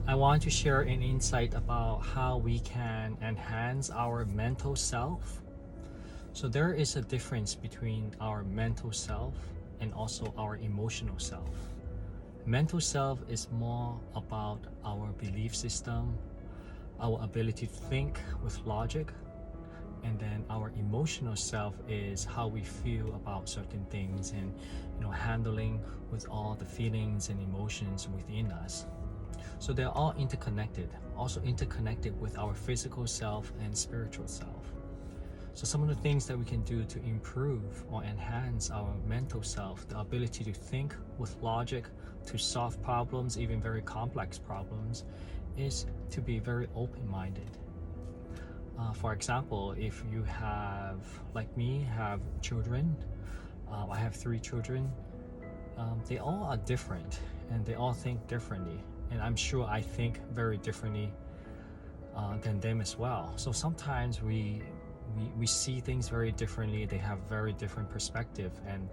I want to share an insight about how we can enhance our mental self. So, there is a difference between our mental self and also our emotional self. Mental self is more about our belief system, our ability to think with logic, and then our emotional self is how we feel about certain things and handling with all the feelings and emotions within us. So they're all interconnected, also interconnected with our physical self and spiritual self. So some of the things that we can do to improve or enhance our mental self, the ability to think with logic, to solve problems, even very complex problems, is to be very open-minded. For example, if you have, like me, have children, I have 3 children, they all are different and they all think differently. And I'm sure I think very differently than them as well. So sometimes we see things very differently. They have very different perspective, and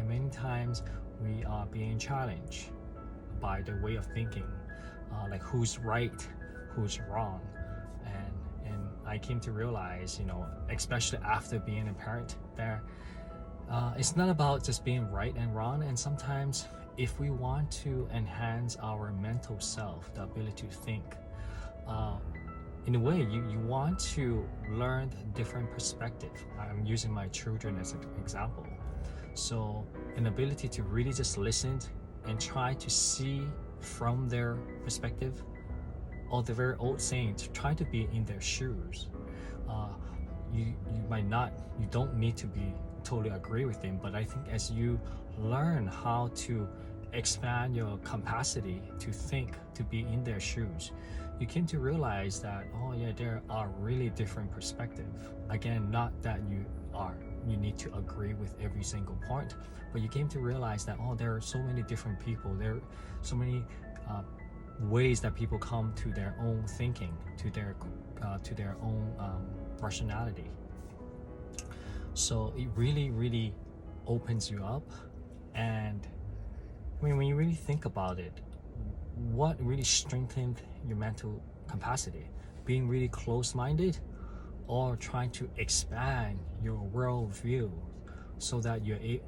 many times we are being challenged by their way of thinking, like who's right, who's wrong. And I came to realize, especially after being a parent, that it's not about just being right and wrong. And sometimes if we want to enhance our mental self, the ability to think, in a way, you want to learn different perspective. I'm using my children as an example. So an ability to really just listen and try to see from their perspective, or the very old saying, to try to be in their shoes. You might not, you don't need to be totally agree with them, but I think as you learn how to expand your capacity to think, to be in their shoes, you came to realize that, oh yeah, there are really different perspectives. Again, not that you need to agree with every single point, but you came to realize that, oh, there are so many different people, there are so many ways that people come to their own thinking, to their own rationality. So it really opens you up. And when you really think about it, what really strengthened your mental capacity? Being really close-minded, or trying to expand your worldview so that you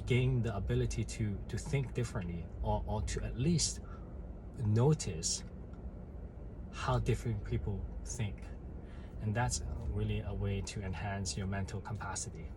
gain the ability to think differently, or to at least notice how different people think. And that's really a way to enhance your mental capacity.